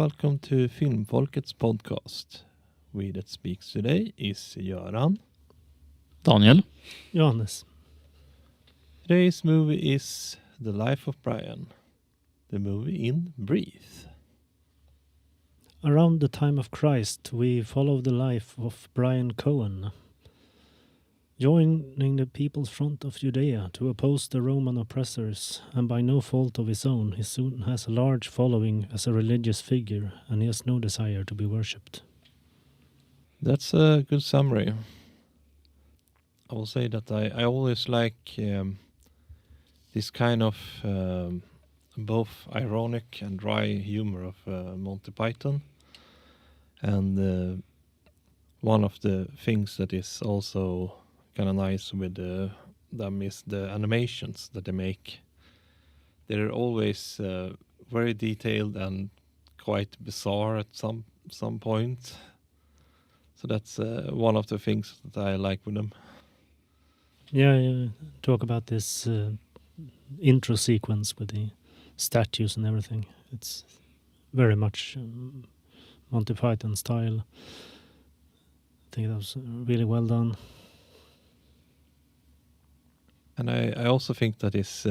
welcome to Filmfolket's podcast. We that speaks today is Göran. Daniel. Johannes. Today's movie is The Life of Brian, the movie in brief. Around the time of Christ, we follow the life of Brian Cohen. Joining the People's Front of Judea to oppose the Roman oppressors, and by no fault of his own, he soon has a large following as a religious figure, and he has no desire to be worshipped. That's a good summary. I will say that I always like this kind of both ironic and dry humor of Monty Python. And one of the things that is also kind of nice with them is the animations that they make. They're always very detailed and quite bizarre at some point. So that's one of the things that I like with them. Yeah, talk about this intro sequence with the statues and everything. It's very much Monty Python style. I think that was really well done. And I also think that his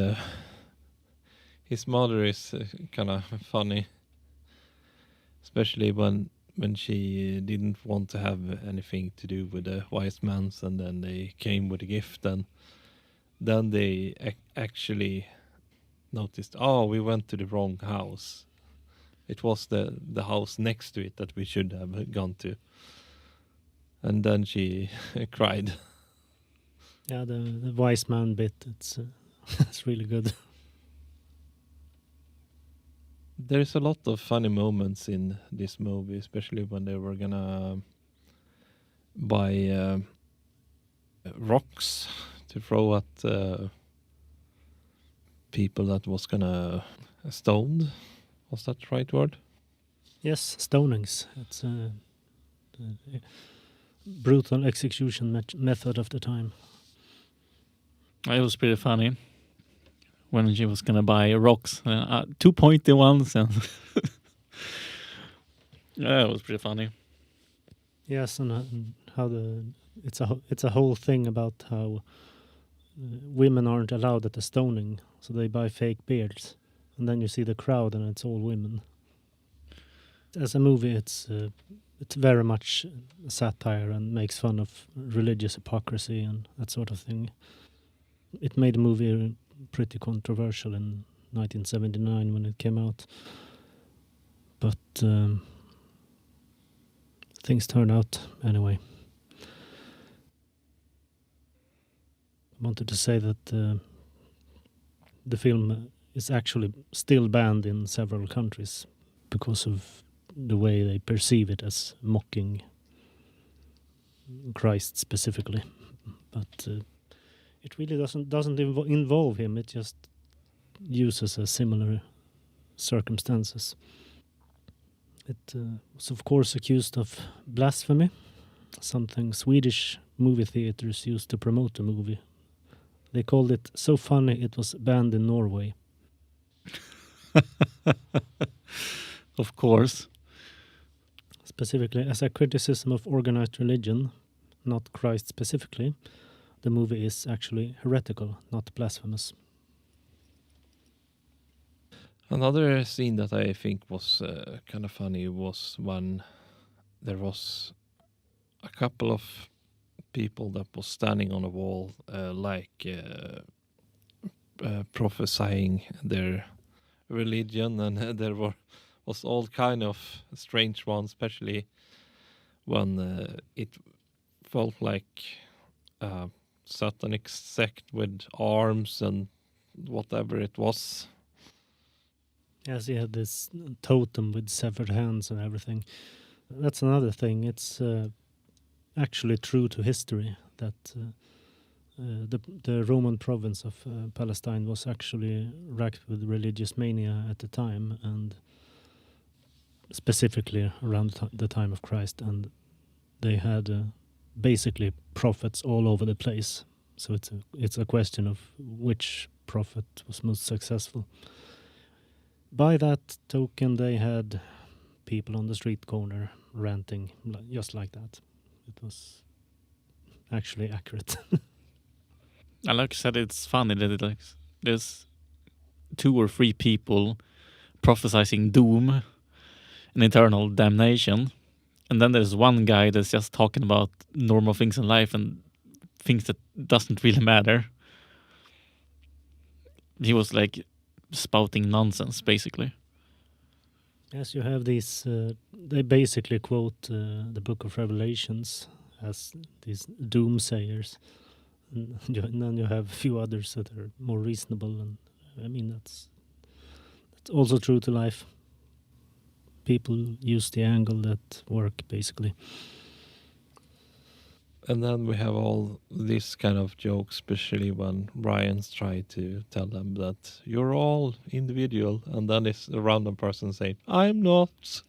mother is kind of funny, especially when she didn't want to have anything to do with the wise men, and then they came with a gift, and then they actually noticed, we went to the wrong house. It was the house next to it that we should have gone to. And then she cried. Yeah, the wise man bit, it's it's really good. There's a lot of funny moments in this movie, especially when they were gonna buy rocks to throw at people that was gonna stoned. Was that the right word? Yes, stonings. It's a brutal execution method of the time. It was pretty funny when she was gonna buy rocks, 2 pointy ones, and yeah, it was pretty funny. Yes, and how it's a whole thing about how women aren't allowed at the stoning, so they buy fake beards, and then you see the crowd, and it's all women. As a movie, it's very much a satire and makes fun of religious hypocrisy and that sort of thing. It made the movie pretty controversial in 1979 when it came out, but things turned out anyway. I wanted to say that the film is actually still banned in several countries because of the way they perceive it as mocking Christ specifically, but it really doesn't involve him. It just uses a similar circumstances. It was of course accused of blasphemy, something Swedish movie theaters used to promote the movie. They called it so funny it was banned in Norway. Of course. Specifically, as a criticism of organized religion, not Christ specifically, the movie is actually heretical, not blasphemous. Another scene that I think was kind of funny was when there was a couple of people that was standing on a wall, prophesying their religion, and there was all kind of strange ones, especially when it felt like a satanic sect with arms and whatever it was. Yes, he had this totem with severed hands and everything. That's another thing. It's actually true to history that the Roman province of Palestine was actually racked with religious mania at the time, and specifically around the time of Christ, and they had basically prophets all over the place. So it's a question of which prophet was most successful. By that token, they had people on the street corner ranting, just like that. It was actually accurate. And like I said, it's funny that there's 2 or 3 people prophesizing doom and eternal damnation, and then there's one guy that's just talking about normal things in life and things that doesn't really matter. He was like spouting nonsense, basically. Yes, you have these. They basically quote the Book of Revelations as these doomsayers, and then you have a few others that are more reasonable. And I mean that's also true to life. People use the angle that work, basically. And then we have all this kind of jokes, especially when Brian's try to tell them that you're all individual, and then it's a random person saying, I'm not.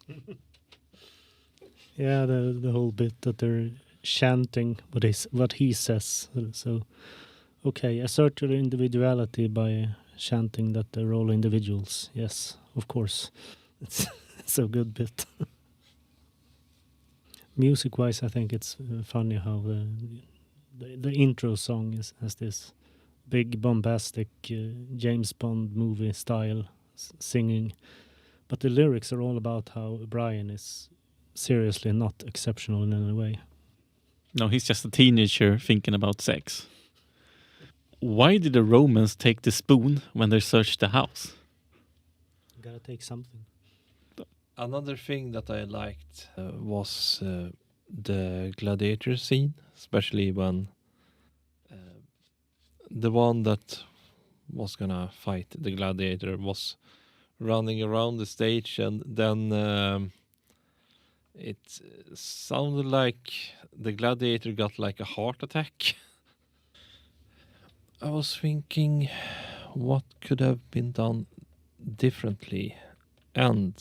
Yeah, the whole bit that they're chanting what he says. So, okay, assert your individuality by chanting that they're all individuals. Yes, of course. It's a good bit. Music-wise, I think it's funny how the intro song has this big bombastic James Bond movie style singing, but the lyrics are all about how Brian is seriously not exceptional in any way. No, he's just a teenager thinking about sex. Why did the Romans take the spoon when they searched the house? You gotta take something. Another thing that I liked was the gladiator scene, especially when the one that was gonna fight the gladiator was running around the stage, and then it sounded like the gladiator got like a heart attack. I was thinking what could have been done differently, and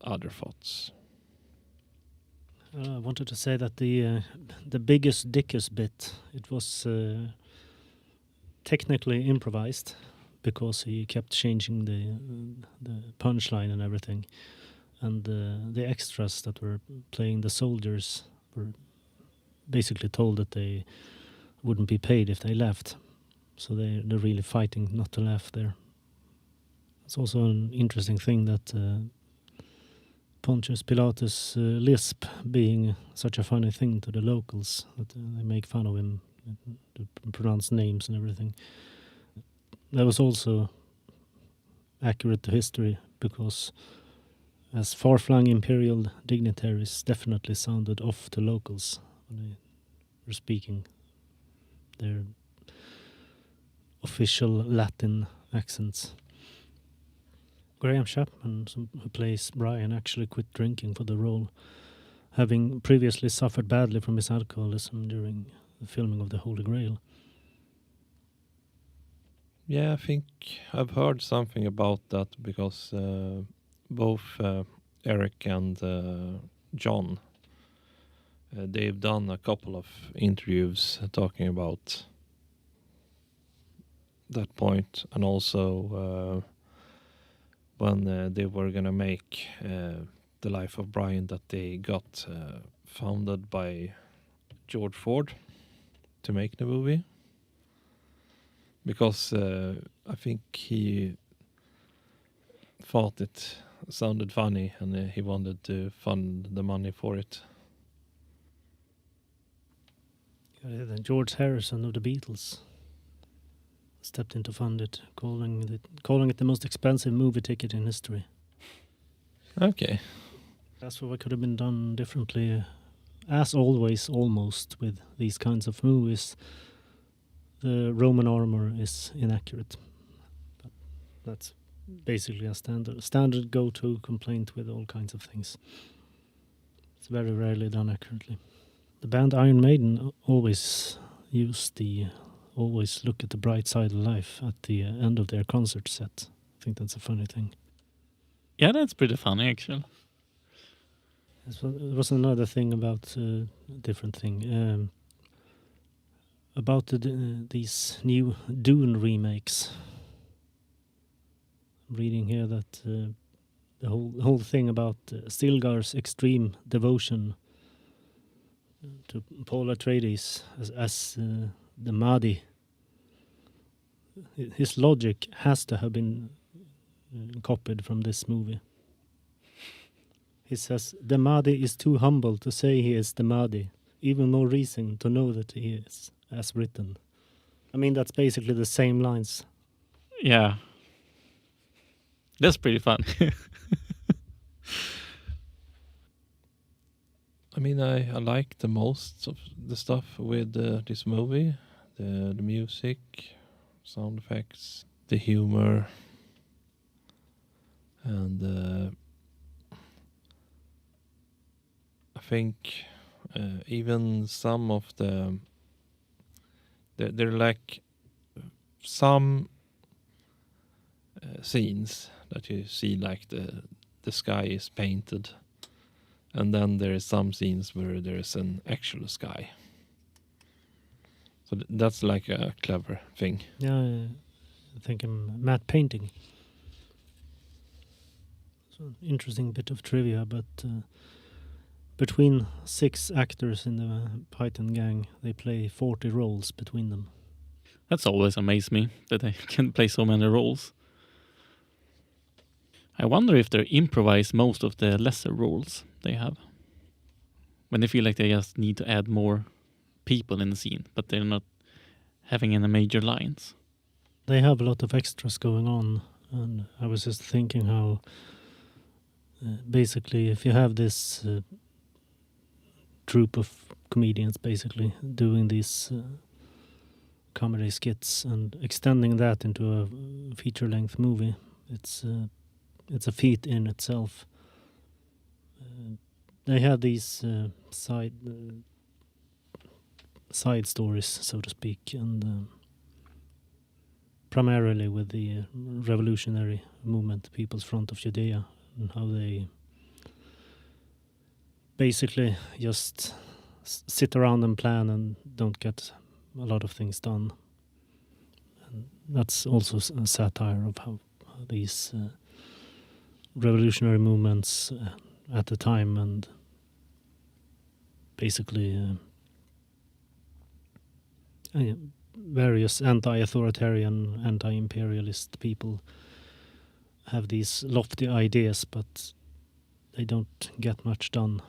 other thoughts. I wanted to say that the biggest dickus bit, it was technically improvised because he kept changing the punchline and everything, and the extras that were playing the soldiers were basically told that they wouldn't be paid if they left, so they're really fighting not to laugh there. It's also an interesting thing that Pontius Pilatus' lisp being such a funny thing to the locals, that they make fun of him to pronounce names and everything. That was also accurate to history, because as far-flung imperial dignitaries definitely sounded off to locals when they were speaking their official Latin accents. Graham Chapman, who plays Brian, actually quit drinking for the role, having previously suffered badly from his alcoholism during the filming of The Holy Grail. Yeah, I think I've heard something about that, because both Eric and John, they've done a couple of interviews talking about that point, and also when they were gonna make The Life of Brian, that they got founded by George Ford to make the movie, because I think he thought it sounded funny, and he wanted to fund the money for it. Then George Harrison of the Beatles stepped in to fund it, calling it the most expensive movie ticket in history. Okay. That's what could have been done differently. As always, almost, with these kinds of movies, the Roman armor is inaccurate. But that's basically a standard go-to complaint with all kinds of things. It's very rarely done accurately. The band Iron Maiden always look at the bright side of life at the end of their concert set. I think that's a funny thing. Yeah, that's pretty funny, actually. There was another thing about a different thing. About these new Dune remakes. I'm reading here that the the whole thing about Stilgar's extreme devotion to Paul Atreides as the Mahdi. His logic has to have been copied from this movie. He says, the Mahdi is too humble to say he is the Mahdi. Even more reason to know that he is, as written. I mean, that's basically the same lines. Yeah. That's pretty fun. I mean, I like the most of the stuff with this movie. The music, sound effects, the humor, and I think even some of they're like some scenes that you see, like the sky is painted, and then there is some scenes where there is an actual sky. So that's like a clever thing. Yeah, I think I'm matte painting. So interesting bit of trivia, but between 6 actors in the Python gang, they play 40 roles between them. That's always amazed me, that they can play so many roles. I wonder if they improvise most of the lesser roles they have. When they feel like they just need to add more people in the scene, but they're not having any major lines. They have a lot of extras going on, and I was just thinking how basically if you have this troupe of comedians basically doing these comedy skits and extending that into a feature-length movie, it's a feat in itself. They have these side stories, so to speak, and primarily with the revolutionary movement, People's Front of Judea, and how they basically just sit around and plan and don't get a lot of things done. And that's also a satire of how these revolutionary movements at the time, and basically various anti-authoritarian, anti-imperialist people have these lofty ideas, but they don't get much done.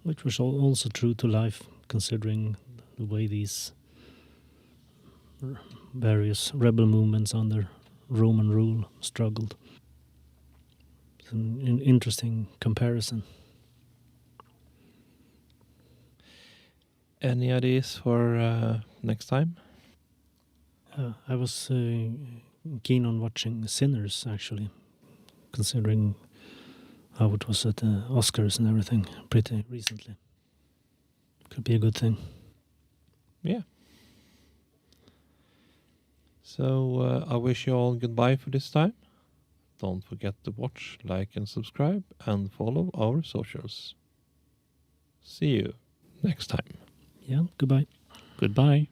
Which was also true to life, considering the way these various rebel movements under Roman rule struggled. It's an interesting comparison. Any ideas for next time? I was keen on watching Sinners, actually, considering how it was at the Oscars and everything pretty recently. Could be a good thing. Yeah. So I wish you all goodbye for this time. Don't forget to watch, like and subscribe, and follow our socials. See you next time. Yeah, goodbye. Goodbye.